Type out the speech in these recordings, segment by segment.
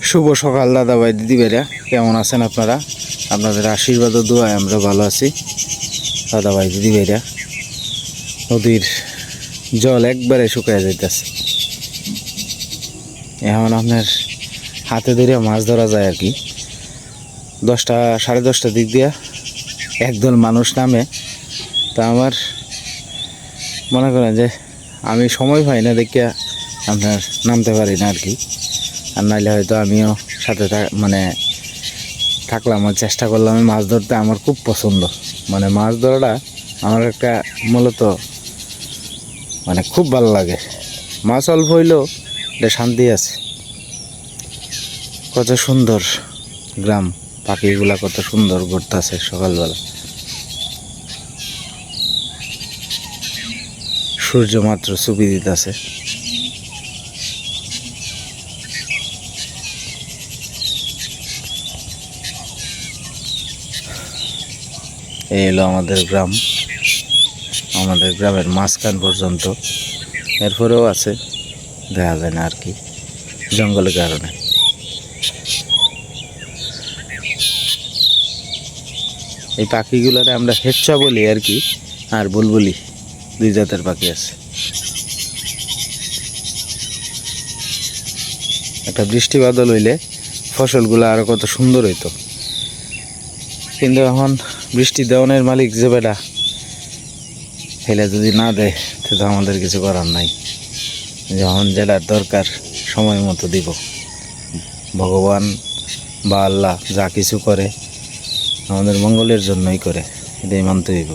শুভ সকাল দাদা ভাই দিদি ভাইরা, কেমন আছেন আপনারা? আপনাদের আশীর্বাদ ও দোয়ায় আমরা ভালো আছি। দাদা ভাই দিদি ভাইরা, নদীর জল একবারে শুকায় যাইতেছে। এখন আপনার হাতে ধরে মাছ ধরা যায় আর কি। 10টা 10:30 দিক দিয়া একদল মানুষ নামে। তা আমার মনে করেন যে আমি সময় পাই না দেখিয়া আপনার নামতে পারি না আর কি। আর নাইলে হয়তো আমিও সাথে থাকলাম, চেষ্টা করলাম। আমি মাছ ধরতে আমার খুব পছন্দ, মাছ ধরাটা আমার একটা মূলত খুব ভালো লাগে। মাছ অল্প হইলেও এটা শান্তি আছে। কত সুন্দর গ্রাম, পাখিগুলা কত সুন্দর ঘুরতেছে সকালবেলা। সূর্য মাত্র চুপি দিতেছে। এই হলো আমাদের গ্রাম, আমাদের গ্রামের মাঝখান পর্যন্ত। এরপরেও আছে, দেখা যায় না আর কি, জঙ্গলের কারণে। এই পাখিগুলোরে আমরা হেচ্ছা বলি আর কি, আর বুলবুলি, দুই জাতের পাখি আছে। একটা বৃষ্টি বাদল হইলে ফসলগুলো আরো কত সুন্দর হইতো, কিন্তু এখন বৃষ্টি দেওয়ানের মালিক যে বেটা, হেলে যদি না দেয় তো আমাদের কিছু করার নাই। যখন যেটার দরকার সময় মতো দিব। ভগবান বা আল্লাহ যা কিছু করে আমাদের মঙ্গলের জন্যই করে, এটাই মানতে হইব।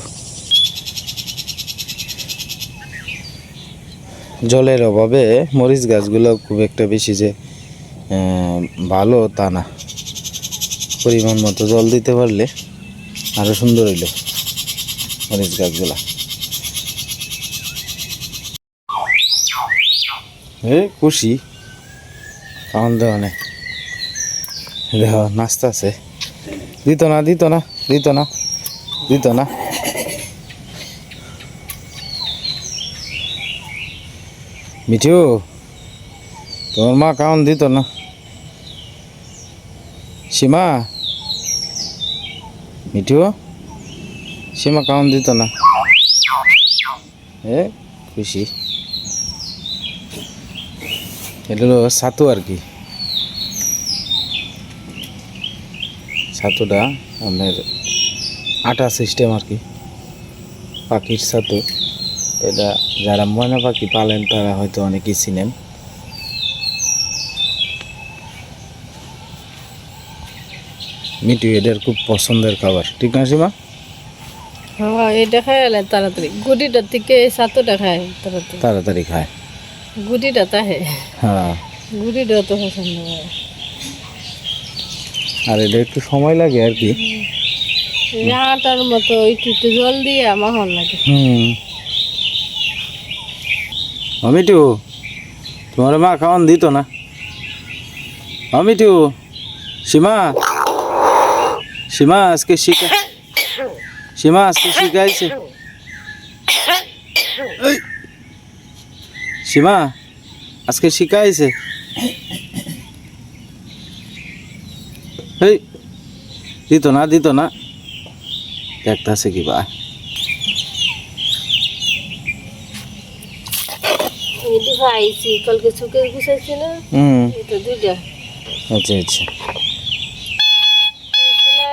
জলের অভাবে মরিচ গাছগুলো খুব একটা বেশি যে ভালো তা না। পরিমাণ মতো জল দিতে পারলে আরো সুন্দর হইল মরিচ গাছগুলা। খুশি খাওয়ান দেওয়া নেই, দেহ নাস্তা আছে। দিত না মিঠু, তোমার মা খাওয়ান দিত না। সীমা, মিঠু, সীমা খাওয়ান দিত না। খুশি। এটা হলো ছাতু আর কি। ছাতুটা আপনার আটা সিস্টেম আর কি, পাখির ছাতু। এটা যারা ময়না পাখি পালেন তারা হয়তো অনেকেই চিনেন। মিঠু এদের খুব পছন্দের খাবার, ঠিক না সীমা? হ্যাঁ, এটা খায় তাড়াতাড়ি। গুটিটার থেকে এই ছাতুটা খায় তাড়াতাড়ি খায়। গুটিটা তাহে, হ্যাঁ, গুটিটা তো পছন্দ করে। আর এটা একটু সময় লাগে আর কি। আটার মতো একটু একটু জল দিয়ে আমার ভালো লাগে। মিঠু, তোমার মা খাওয়ান দিত না? মিঠু, সীমা আজকে শিখাইছে। সীমা আজকে শিখাইছে। দিত না দেখতেছে কি বা। খাইছি কালকে চুকে গুছাইছি না, এটা দুইটা। আচ্ছা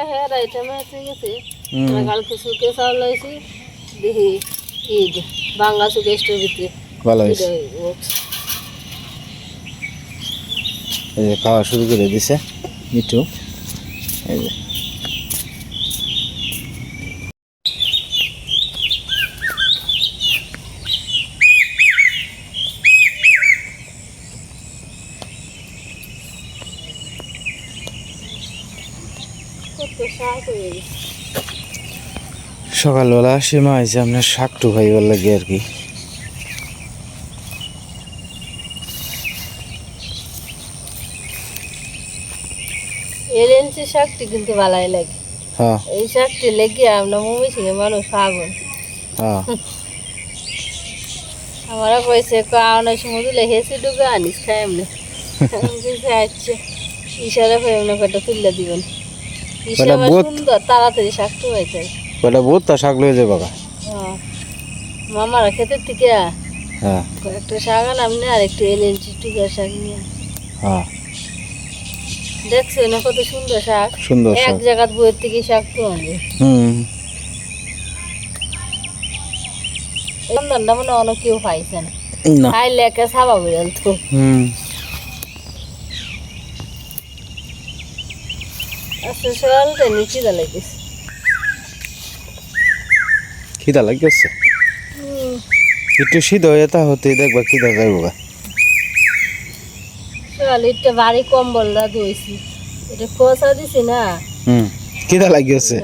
হ্যাঁ, রাইটা মাছ হয়ে গেছে। কালকে শুকে চাউল লাইছি, দেখি ঈদ বাংলা শুকে স্টোর ভিতরে ভালো হয়েছে। এই যে খাওয়া শুরু করে দিছে মিঠু। এই যে সকালবেলা সীমা আইছে আপনার শাকটু খাইবার লাগে আর কি। এরেঞ্চি শাকটি কিন্তু ভালাই লাগে। এই শাকটি লেগে আমরা মুমি সিংহে মানুষ পাগল। আমরা কইছে কাউনের সময় দিলে হেসে ডুবে আনিস খাই এমনি। আচ্ছা ইশারা করে মনে কয়টা তুলে দিবেন এই ওটা সময় বহুত- সুন্দর তাড়াতাড়ি শাকটা হয়েছে ওটা বহুত তা শাক লয়ে যাবে হ্যাঁ মামারা ক্ষেতের থেকে হ্যাঁ একটা শাক আনাম না আর একটু এলেঞ্চি টুকার শাক নিয়ে হ্যাঁ দেখছো না কত সুন্দর শাক সুন্দর এক শাক জায়গার বইয়ের থেকে শাক তো আনবে হুম সন্ধানটা মনে অনেক কেউ পাইছে না না খাইলে একে সাবা বেড়াল তো হুম আচ্ছা সকালটা নিচে লাগেছে খিদা লাগছে একটু শীত হয়ে তা হতেই দেখবা খিদা যাইব গা সকালে একটা বাড়ি কম্বলটা ধুইছি এটা খোসা দিছি না হুম খিদা লাগিয়েছে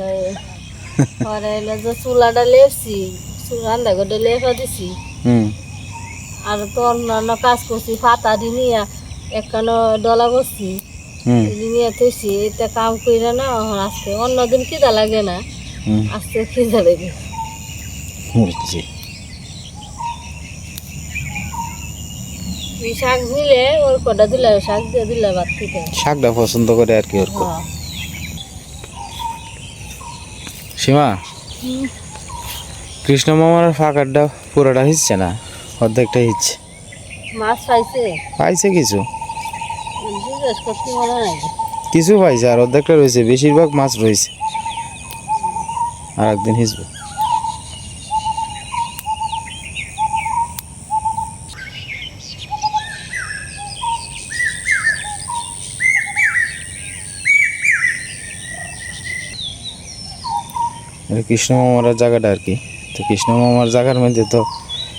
পরে এলো যে চুলাটা লেপছি রান্না করে লেপা দিছি হুম আর তো অন্যান্য কাজ করছি পাতা নিয়ে একখানো ডলা করছি হুম নিয়ে থইছি এটা কাম কইরা না এখন আজকে অন্যদিন খিদা লাগে না হুম আজকে খিদা লাগে বুঝছি এই শাক দিলে ওর কটা দিলে শাক দিয়ে দিলে ভাত খেতে হয়। শাকটা পছন্দ করে আর কি ওর খুব। হ্যাঁ। সীমা কৃষ্ণ মামার ফাঁকারটা পুরোটা হিচ্ছে না অর্ধেকটা হিচ্ছে মাছ পাইছে পাইছে কিছু জিজ্ঞেস করতে মনে নাই কিছু পাইছে আর অর্ধেকটা রয়েছে বেশিরভাগ মাছ রয়েছে আর একদিন হিসবে কৃষ্ণ মামার জায়গাটা আর কি তো কৃষ্ণ মামার জায়গার মধ্যে তো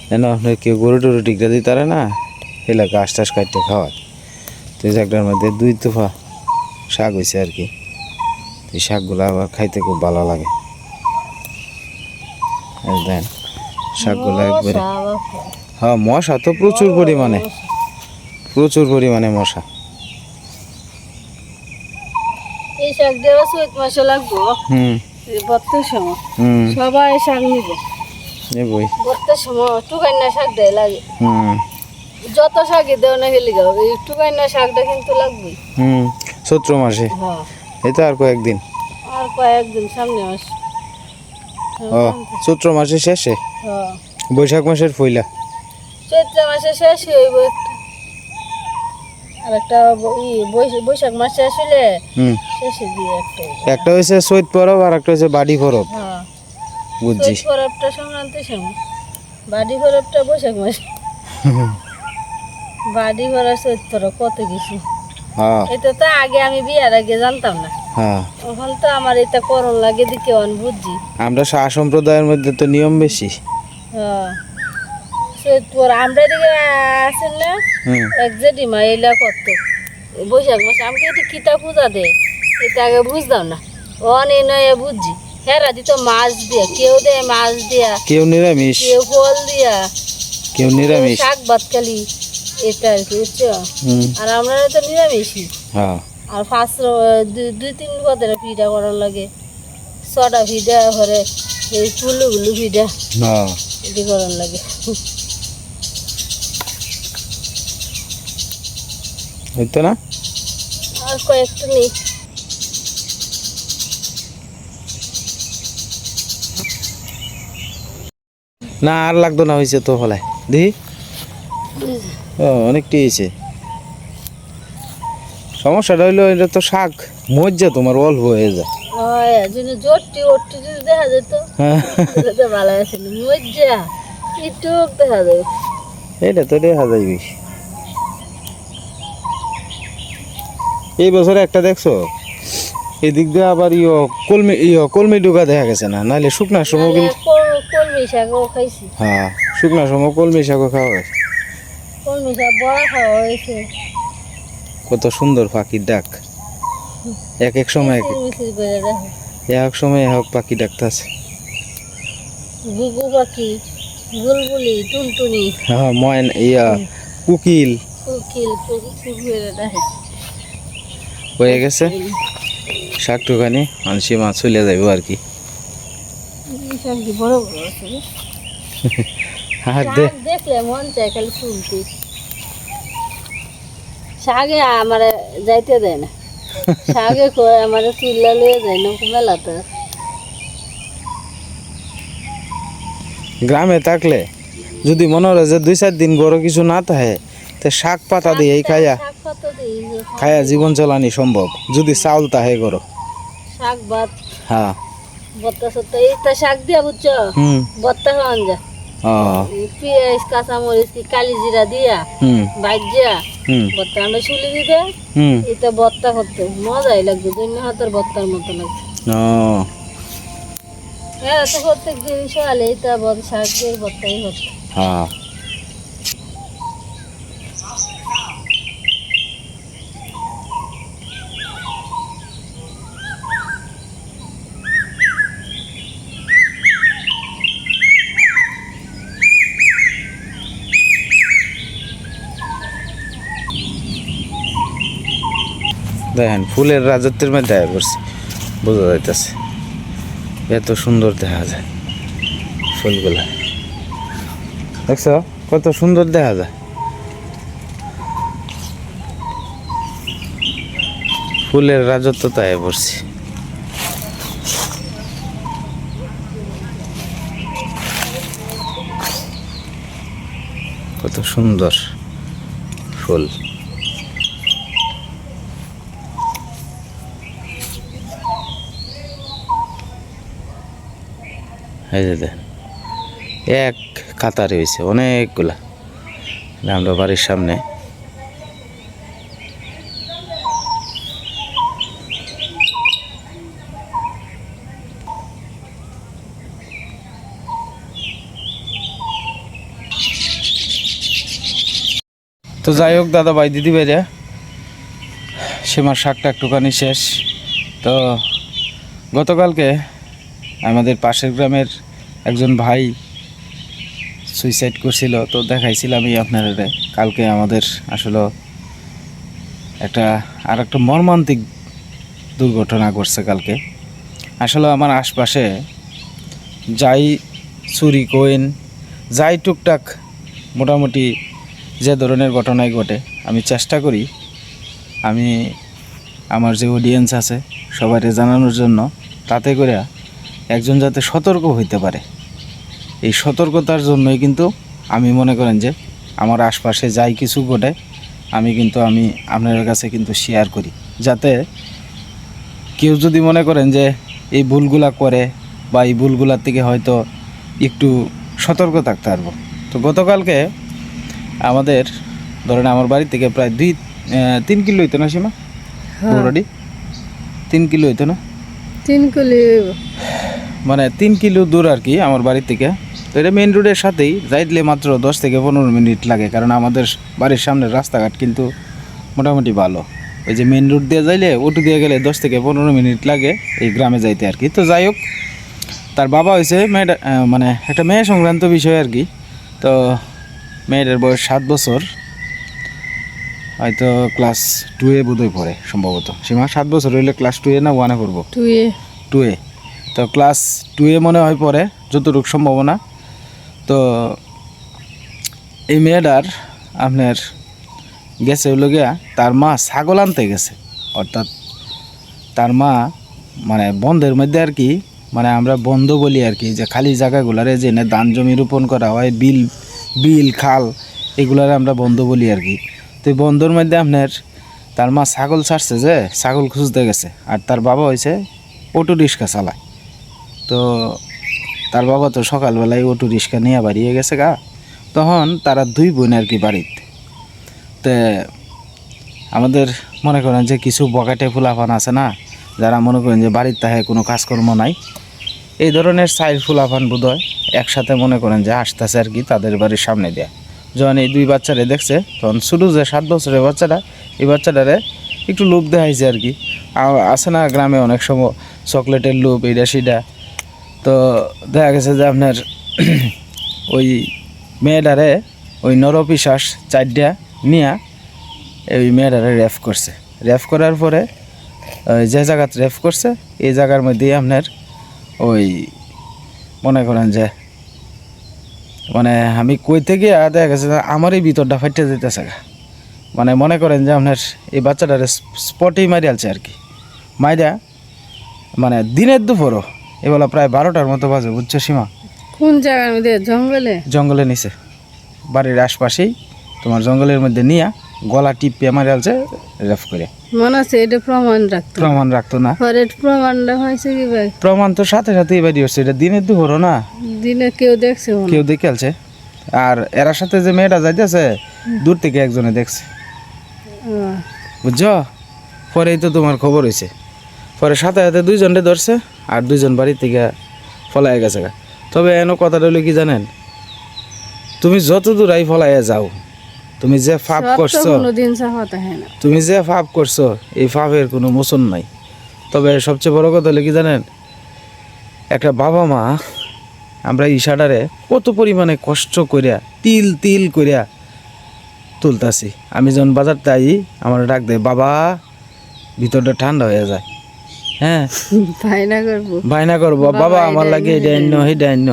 যেন আপনার কেউ গরু টরু টিকটা দিতে পারে না এলা ঘাস টাস কাটতে খাওয়ায় তো এই জায়গাটার মধ্যে 2 তোফা শাক হয়েছে আর কি এই শাকগুলো আবার খাইতে খুব ভালো লাগে এই দেন শাকগুলো একবারে হ্যাঁ মশা তো প্রচুর পরিমাণে মশা এই শাক দেওয়া চৈত মাসে লাগবো হুম বত্তের সময় হুম সবাই শাক নিব নেবই বত্তের সময় টুকাইনা শাক দেয় লাগে হুম যত শাকই দেও না গেলি গাও এই টুকাইনা শাকটা কিন্তু লাগবেই হুম চৈত্র মাসে হ্যাঁ এই তো আর কয়েকদিন আর কয়েকদিন সামনে মাস ও চৈত্র মাসের শেষে হ্যাঁ বৈশাখ মাসের পয়লা চৈত্র মাসে শেষ হইব একটু আর একটা বৈশাখ মাস শেষ হইলে হুম শেষে দিয়ে একটা হইবো। একটা হয়েছে চৈত পরব আর একটা হচ্ছে বাড়ি পরব হ্যাঁ বুঝছি চৈত পরবটা সংক্রান্তির সময় বাড়ি পরবটা বৈশাখ মাস বাড়ি ভরা চৈত পরব কত কিছু হ্যাঁ এটা তো আগে আমি বিয়ার আগে জানতাম না হ্যাঁ এখন তো আমার এটা করণ লাগে দিকে অন বুঝছি আমরা শাহ সম্প্রদায়ের মধ্যে তো নিয়ম বেশি হ্যাঁ চৈত পর আমরা এদিকে আছেন না হুম এক জেঠিমা এলা কত বৈশাখ মাসে আমাকে এটা কিতা পূজা দেয় এটা আগে বুঝতাম না অন এ নয় বুঝছি হেরা দিত মাছ দিয়া কেউ দেয় মাছ দিয়া কেউ নিরামিষ কেউ ফল দিয়া কেউ নিরামিষ শাক ভাত খালি এটা আর কি বুঝছো হুম আর আমরা তো নিরামিষই হ্যাঁ আর ফার্স্ট 2-3 পদের পিঠা করার লাগে 6টা পিঠা করে এই ফুলগুলো পিঠা হ্যাঁ এটি করার লাগে হইতো না আর কয়েকটা নেই না আর লাগতো না হয়েছে তো হলে দেখি ও অনেকটি হয়েছে সমস্যাটা হইলো এটা তো শাক মজ্জা তোমার অল্প হয়ে যায় যদি জোরটি ওরটি যদি দেখা যেত হ্যাঁ তাহলে তো ভালো আছিল মজ্জা একটু দেখা যাবে এটা তো দেখা যাইবি এই বছরে একটা দেখছো এদিক দিয়ে আবার কলমি ডুগা দেখা গেছে না নাহলে শুকনার সময় কিন্তু কলমি শাকও খাইছি হ্যাঁ শুকনার সময় কলমি শাকও খাওয়া হয় কলমি শাক বড়া খাওয়া হয়েছে কত সুন্দর পাখির ডাক এক এক সময় মিছিল করে দেখো এক সময় এক পাখি ডাকতেছে ঘুঘু পাখি বুলবুলি টুনটুনি হ্যাঁ ময়ন কুকিল কোকিল করে দেখে হয়ে গেছে শাক টুকানি মানসি মাছ চলে যাইব আর কি শাক কি বড় বড় আছে রে? আর দে শাক দেখলে মন চায় খালি শুনতে শাকে আমার যাইতে দেয় না শাকে কয় আমার চিল্লা লয়ে যায় না মেলাতে। গ্রামে থাকলে যদি মনে হয় যে 2-4 দিন বড় কিছু না থাকে, তো শাক পাতা দিয়ে খাইয়া শাক পাতা দিই যে খাইয়া জীবন চালানি সম্ভব, যদি চাউল তাহে করো। শাক ভাত হ্যাঁ। বত্তা সত্তা এইটা শাক দিয়া বুঝছো হুম। বত্তা খাওয়ান যা ও। পেঁয়াজ কাঁচামরিচ কি কালি জিরা দিয়া হুম। ভাজিয়া হুম। বত্তা আমরা শুলি দিতে হুম। এটা বত্তা করতে মজাই লাগবে, দুই হাতের বত্তার মতো লাগবে। ও। হ্যাঁ তো প্রত্যেক দিন সকালে এটা শাকের বত্তাই হতো। হ্যাঁ। দেখেন ফুলের রাজত্বের মধ্যে আয় পড়ছে, বোঝা যাইতেছে এত সুন্দর দেখা যায় ফুলগুলা। দেখছো কত সুন্দর দেখা যায়, ফুলের রাজত্ব তাই পড়ছে। কত সুন্দর ফুল। এই যে দেখেন এক কাতারে হয়েছে অনেকগুলা, আমরা বাড়ির সামনে। তো যাই হোক দাদা ভাই দিদি ভাইরা, সীমার শাকটা একটুখানি শেষ। তো গতকালকে আমাদের পাশের গ্রামের একজন ভাই সুইসাইড করছিল, তো দেখাইছিলাম এই আপনারা। কালকে আমাদের আসলে একটা মর্মান্তিক দুর্ঘটনা ঘটছে কালকে। আসলে আমার আশপাশে যাই চুরি কইন যাই টুকটাক মোটামুটি যে ধরনের ঘটনাই ঘটে, আমি চেষ্টা করি আমি আমার যে অডিয়েন্স আছে সবাইকে জানানোর জন্য, তাতে করে একজন যাতে সতর্ক হইতে পারে। এই সতর্কতার জন্যই কিন্তু আমি মনে করেন যে আমার আশপাশে যাই কিছু ঘটে আমি আপনাদের কাছে কিন্তু শেয়ার করি, যাতে কেউ যদি মনে করেন যে এই ভুলগুলা করে বা এই ভুলগুলার থেকে হয়তো একটু সতর্ক থাকতে পারবো। তো গতকালকে আমাদের ধরেন আমার বাড়ি থেকে প্রায় 2-3 কিলো হইতো না সীমা, অলরেডি 3 কিলো হইতো না, 3 কিলো মানে 3 কিলো দূর আর কি আমার বাড়ি থেকে। তো এটা মেন রোডের সাথেই, যাইলে মাত্র 10 থেকে 15 মিনিট লাগে, কারণ আমাদের বাড়ির সামনের রাস্তাঘাট কিন্তু মোটামুটি ভালো। ওই যে মেন রোড দিয়ে যাইলে অটো দিয়ে গেলে 10 থেকে 15 মিনিট লাগে এই গ্রামে যাইতে আর কি। তো যাই হোক, তার বাবা হয়েছে মানে একটা মেয়ে সংক্রান্ত বিষয় আর কি। তো মেয়েটার বয়স 7 বছর, হয়তো ক্লাস 2-এ বোধহয় পড়ে সম্ভবত। সীমা 7 বছর হইলে ক্লাস 2-এ না 1-এ পড়বো? 2-এ। তো ক্লাস 2-এ মনে হয় পড়ে যতটুকু সম্ভাবনা। তো এই মেয়েটার আপনার গেছে হইল গিয়া তার মা ছাগল আনতে গেছে, অর্থাৎ তার মা মানে বন্ধের মধ্যে আর কি, মানে আমরা বন্ধ বলি আর কি, যে খালি জায়গাগুলারে যেনে ধান জমি রোপণ করা হয়, বিল খাল এগুলারে আমরা বন্ধ বলি আর কি। তো এই বন্ধের মধ্যে আপনার তার মা ছাগল ছাড়ছে, যে ছাগল খুঁজতে গেছে, আর তার বাবা হয়েছে অটো রিক্সা চালায়। তো তার বাবা তো সকালবেলায় অটো রিক্সা নিয়ে বাড়িয়ে গেছে গা। তখন তারা 2 বোন আর কি বাড়িতে। তো আমাদের মনে করেন যে কিছু বকাটে ফুলাফান আছে না, যারা মনে করেন যে বাড়ির তাহে কোনো কাজকর্ম নাই, এই ধরনের সাইড ফুলাফান বোধহয় একসাথে মনে করেন যে আসতেছে আর কি তাদের বাড়ির সামনে দেয়া। যখন এই 2 বাচ্চারে দেখছে, তখন শুরু যে 7 বছরের বাচ্চাটা, এই বাচ্চাটারে একটু লোভ দেখাইছে আর কি। আছে না গ্রামে অনেক সময় চকলেটের লোভ, এইটা সেটা। তো দেখা গেছে যে আপনার ওই মেয়েটারে ওই নরপিশাস 4টা নিয়ে ওই মেয়েটারে রেফ করছে। রেফ করার পরে যে জায়গাতে রেফ করছে এই জায়গার মধ্যেই আপনার ওই মনে করেন যে মানে আমি কই থেকে দেখা গেছে যে আমারই ভিতরটা ফাইটে যেতেছে, মানে মনে করেন যে আপনার এই বাচ্চাটার স্পটেই মারিয়ালছে আর কি, মাইরা মানে দিনের দুপুরও এবেলা প্রায় 12টার মতো বাজে, বুঝছো সীমা? কোন জায়গার মধ্যে? জঙ্গলে? জঙ্গলে নিচে, বাড়ির আশপাশেই তোমার জঙ্গলের মধ্যে নিয়ে গলা টিপিয়ে মারিয়ালছে রেফ করে। মনে আছে এটা প্রমাণ রাখতো না। পরে প্রমাণটা হয়েছে কি ভাই? প্রমাণ তো সাথে সাথেই বাড়ি হচ্ছে, এটা দিনের দুপুরও না, দিনে কেউ দেখছে? কেউ দেখে আলছে। আর এরার সাথে যে মেয়েটা যাইতেছে দূর থেকে একজনে দেখছে, বুঝছো? পরেই তো তোমার খবর হয়েছে। পরে সাথে সাথে 2 জনকে ধরছে আর 2 জন বাড়ি থেকে ফলাই গেছে। তবে এনো কথাটা হলো কি জানেন, তুমি যত দূরাই ফলাইয়া যাও, তুমি যে পাপ করছো, তুমি যে পাপ করছো এই পাপের কোনো মোচন নাই। তবে সবচেয়ে বড় কথা হলো কি জানেন, একটা বাবা মা আমরা ইশাটারে কত পরিমাণে কষ্ট করিয়া তিল তিল করিয়া তুলতাছি। আমি যখন বাজার তাই আমার ডাক দেয় বাবা, ভিতরটা ঠান্ডা হয়ে যায়। হ্যাঁ, বায়না করবো বাবা আমার লাগে এই ডাইন্য এই ডাইন্য।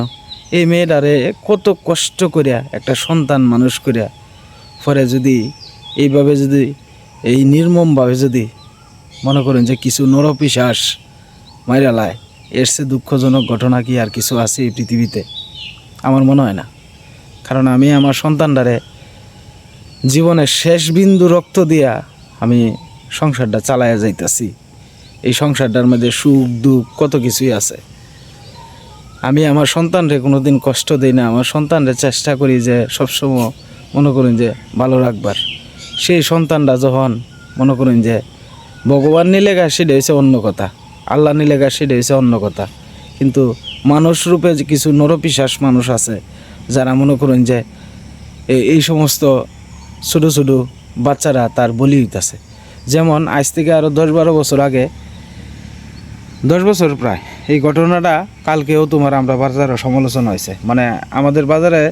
এই মেয়েটারে কত কষ্ট করিয়া একটা সন্তান মানুষ করিয়া পরে যদি এইভাবে যদি এই নির্মমভাবে যদি মনে করেন যে কিছু নরপিশাচ মাইরা লায়, এর চেয়ে দুঃখজনক ঘটনা কি আর কিছু আছে এই পৃথিবীতে? আমার মনে হয় না। কারণ আমি আমার সন্তানটারে জীবনের শেষ বিন্দু রক্ত দিয়া আমি সংসারটা চালাইয়া যাইতাছি। এই সংসারটার মধ্যে সুখ দুঃখ কত কিছুই আছে। আমি আমার সন্তানরে কোনো দিন কষ্ট দিই না, আমার সন্তানরে চেষ্টা করি যে সবসময় মনে করেন যে ভালো রাখবার। সেই সন্তানটা যখন মনে করেন যে ভগবান নিলেগা সেটা হয়েছে অন্য কথা, আল্লাহ নিলেগা সেটা হয়েছে অন্য কথা, কিন্তু মানুষ রূপে যে কিছু নরপিশাচ মানুষ আছে যারা মনে করেন যে এই সমস্ত ছোটো ছোটো বাচ্চারা তার বলি হইতেছে। যেমন আজ থেকে আরও 10-12 বছর আগে, 10 বছর প্রায়, এই ঘটনাটা কালকেও তোমার আমরা বাজারে সমালোচনা হয়েছে। মানে আমাদের বাজারে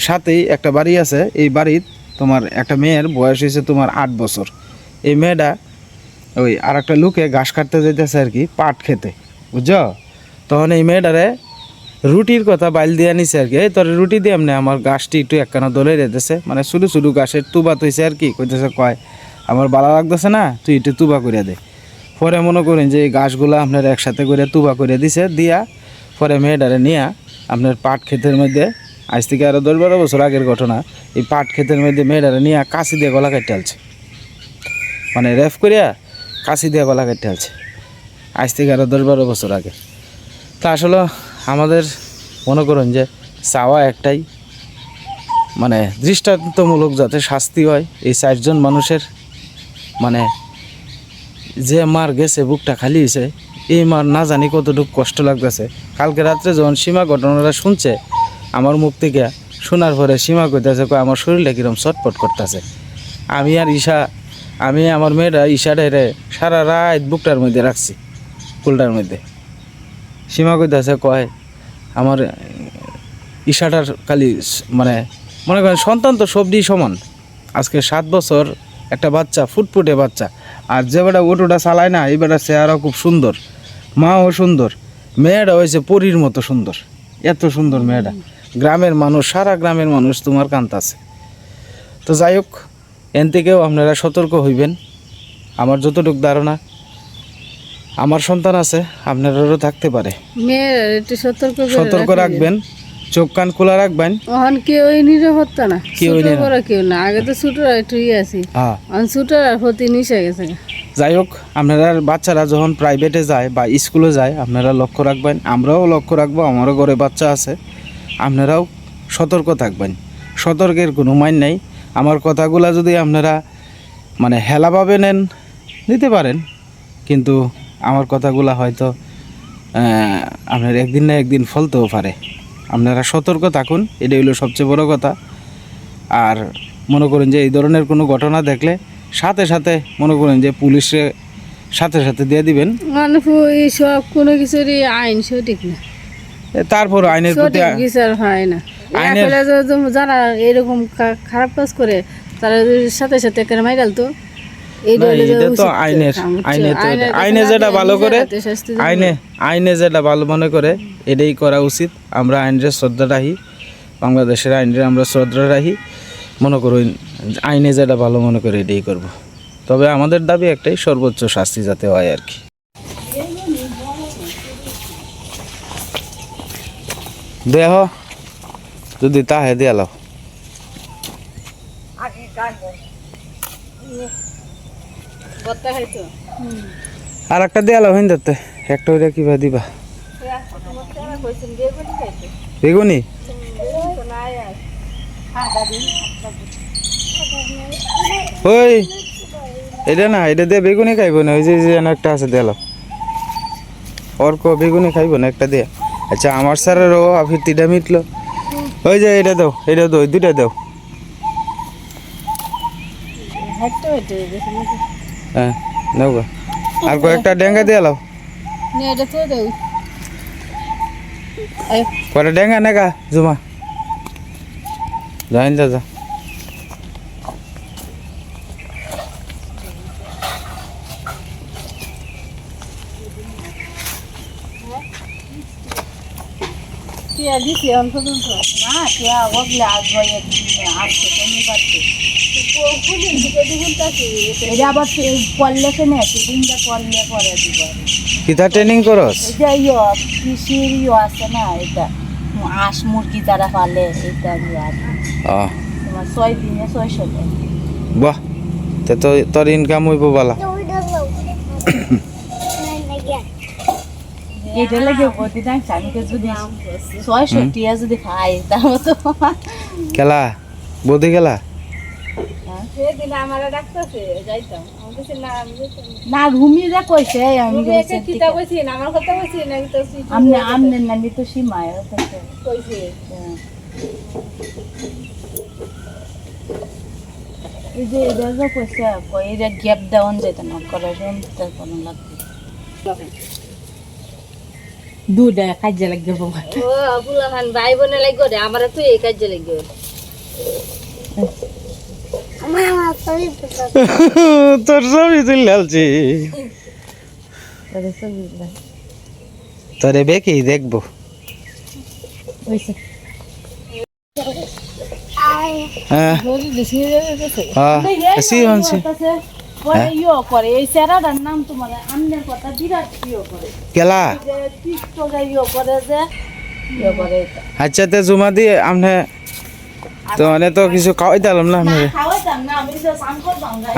সাথেই একটা বাড়ি আছে, এই বাড়ির তোমার একটা মেয়ের বয়স হয়েছে তোমার 8 বছর। এই মেয়েটা ওই আর একটা লোকে ঘাস কাটতে যেতেছে আর কি, পাট খেতে, বুঝছো? তখন এই মেয়েটারে রুটির কথা বাইল দিয়ে নিছে আর কি, এই তোর রুটি দিয়ে এমনি আমার গাছটি একটু একখানা দলে রেতেছে, মানে ছোটো ছোটো গাছের তুবা তৈছে আর কি, কইতেছে কয় আমার ভালো লাগতেছে না, তুই একটু তুবা করে দে। পরে মনে করেন যে এই গাছগুলো আপনার একসাথে করে তুবা করে দিছে, দিয়া পরে মেয়েটারে নিয়ে আপনার পাট ক্ষেতের মধ্যে, আজ থেকে আরও 10-12 বছর আগের ঘটনা, এই পাট ক্ষেতের মধ্যে মেয়েটারে নিয়ে কাশি দিয়ে গলা কেটে আলছে, মানে রেফ করিয়া কাশি দিয়ে গলা কেটে আলছে, আজ থেকে আরও 10-12 বছর আগে। তা আসলে আমাদের মনে করেন যে চাওয়া একটাই, মানে দৃষ্টান্তমূলক যাতে শাস্তি হয় এই 4 জন মানুষের। মানে যে মার গেছে বুকটা খালি হয়েছে, এই মার না জানি কতটুকু কষ্ট লাগতেছে। কালকে রাত্রে যখন সীমা ঘটনাটা শুনছে আমার মুখ থেকে, শোনার পরে সীমা কইতেছে আমার শরীরটা কীরকম চটপট করতেছে। আমি আমার মেয়েটা ঈশাটারে সারা রাত বুকটার মধ্যে রাখছি, কুলটার মধ্যে। সীমা কইতেছে কয় আমার ঈশাটার খালি মানে মনে করেন সন্তান তো সবটি সমান। আজকে 7 বছর একটা বাচ্চা, ফুটফুটে বাচ্চা, আর যে বেটা ওটোটা চালায় না, এই বেটা চেহারা খুব সুন্দর, মাও সুন্দর, মেয়েটা হয়েছে পরীর মতো সুন্দর, এত সুন্দর মেয়েটা। গ্রামের মানুষ, সারা গ্রামের মানুষ তোমার কান্তাছে। তো যাই হোক, এন থেকেও আপনারা সতর্ক হইবেন। আমার যতটুকু ধারণা, আমার সন্তান আছে, আপনাদেরও থাকতে পারে, সতর্ক রাখবেন, চোখ কান খোলা রাখবেন। এখন কেউ নিরাপত্তা না, কেউ না, আগে তো ছোটরা একটু আছে, ছোটরা প্রতি নিশে গেছে। যাই হোক, আপনারা বাচ্চারা যখন প্রাইভেটে যায় বা স্কুলে যায় আপনারা লক্ষ্য রাখবেন, আমরাও লক্ষ্য রাখবো, আমারও ঘরে বাচ্চা আছে, আপনারাও সতর্ক থাকবেন। সতর্কের কোনো মান নাই। আমার কথাগুলো যদি আপনারা মানে হেলাভাবে নেন নিতে পারেন, কিন্তু আমার কথাগুলো হয়তো আপনার একদিন না একদিন ফলতেও পারে। আপনারা সতর্ক থাকুন, এটাই হলো সবচেয়ে বড় কথা। আর মনে করেন যে এই ধরনের কোনো ঘটনা দেখলে সাথে সাথে মনে করেন যে পুলিশে সাথে সাথে দিয়ে দিবেন। মানে সব কোনো কিছুরই আইন সঠিক না, তারপর আইনের প্রতি বিচার হয় না। যারা এরকম খারাপ কাজ করে তারা সাথে সাথে মাইরাল তো আইনে যেটা ভালো করে, আইনে যেটা ভালো মনে করে এটাই করা উচিত। আমরা আইনের শ্রদ্ধা রাখি, বাংলাদেশের আইনের আমরা শ্রদ্ধা রাখি। মনে করুন আইনে যেটা ভালো মনে করে এটাই করব। তবে আমাদের দাবি একটাই, সর্বোচ্চ শাস্তি যাতে হয় আর কি। দেহ যদি তাহে দিয়ালো বত্তা খাইতো আর একটা দিয়ালো হইন দতে একটা ওইটা কিবা দিবা বেগুনি ওই এটা না, এটা দিয়ে বেগুনি খাইব না, ওই যে যেন একটা আছে দিয়ালো অর্ক বেগুনি খাইব না একটা দিয়ে। আচ্ছা আমার স্যারেরও আফিরতিটা মিটলো। ওই যে এটা দাও, এটা দাও, দুইটা দাও। হ্যাঁ নাও গা, আর কয়েকটা ডেঙ্গা দিয়ে লাও। কয়টা ডেঙ্গা নেগা জুমা যাইন যা যা। কিতা ট্রেনিং করস? হাঁস মুরগি যারা পালে এটা তোমার 6 দিনে 600 টাকা। বাহ, তে তো তোর ইনকাম হইব বালা। এটা লাগে প্রতিদিন স্বামীকে যদি 600 টিয়া যদি খাই তাহলে তো খেলা বদি খেলা সেদিন আমারে ডাকতেছে যাইতাম আমি বলছি না আমি না ঘুমিয়ে যা কইছে আমি বলছি কিতা কইছি না আমার কথা কইছি না তো আমনে আমনে নানি তো সীমায় কইছে এই যে এটা কইছে কই এটা গ্যাপ ডাউন যেত না করে শুনতে কোন লাগবে দুধে কাজে লাগবে বাবা ও বুলাহান ভাই বোনে লাগবে রে আমারে তুই এই কাজে লাগবে তোর সবই তুই লালছি তোরে বেকি দেখবো। হ্যাঁ সি হনছি কেলা আচ্ছা তে জুমা দিয়ে আমনে তো মানে তো কিছু খাওয়াই দিলাম না আমি।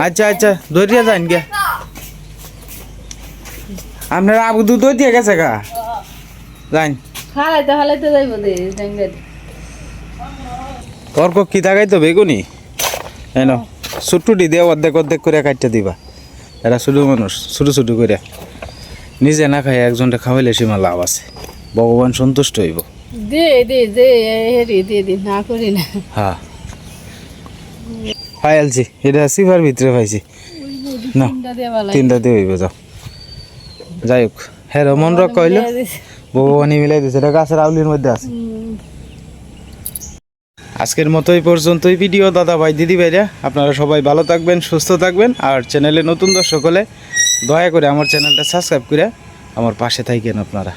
আচ্ছা আচ্ছা দইয়া যান গে আপনার আবু দুধ দই দিয়ে গেছে গা যান খালাইতে খালাইতে যাইব দে জাঙ্গা তোর কো কি থাকাই তো বেগুনি এনো ছুটুটি দিয়ে অর্ধেক অর্ধেক করে কাটতে দিবা। এরা ছোটো মানুষ ছোটো ছোটো করে নিজে না খাই একজনটা খাওয়াইলে সীমা লাভ আছে, ভগবান সন্তুষ্ট হইব। দে দে দে হেরি দে দে না করি না। হ্যাঁ পাইলছি এটা সিফার ভিতরে পাইছি না তিনটা দিয়ে হইব যাও। যাই হোক হ্যাঁ মন রক কইল ভগবানই মিলাই দিছে, এটা গাছের আউলির মধ্যে আছে। আজকের মতো এই পর্যন্তই ভিডিও দাদা ভাই দিদি ভাইরা, আপনারা সবাই ভালো থাকবেন সুস্থ থাকবেন। আর চ্যানেলে নতুন দর্শক হলে দয়া করে আমার চ্যানেলটা সাবস্ক্রাইব করে আমার পাশে থাকেন আপনারা।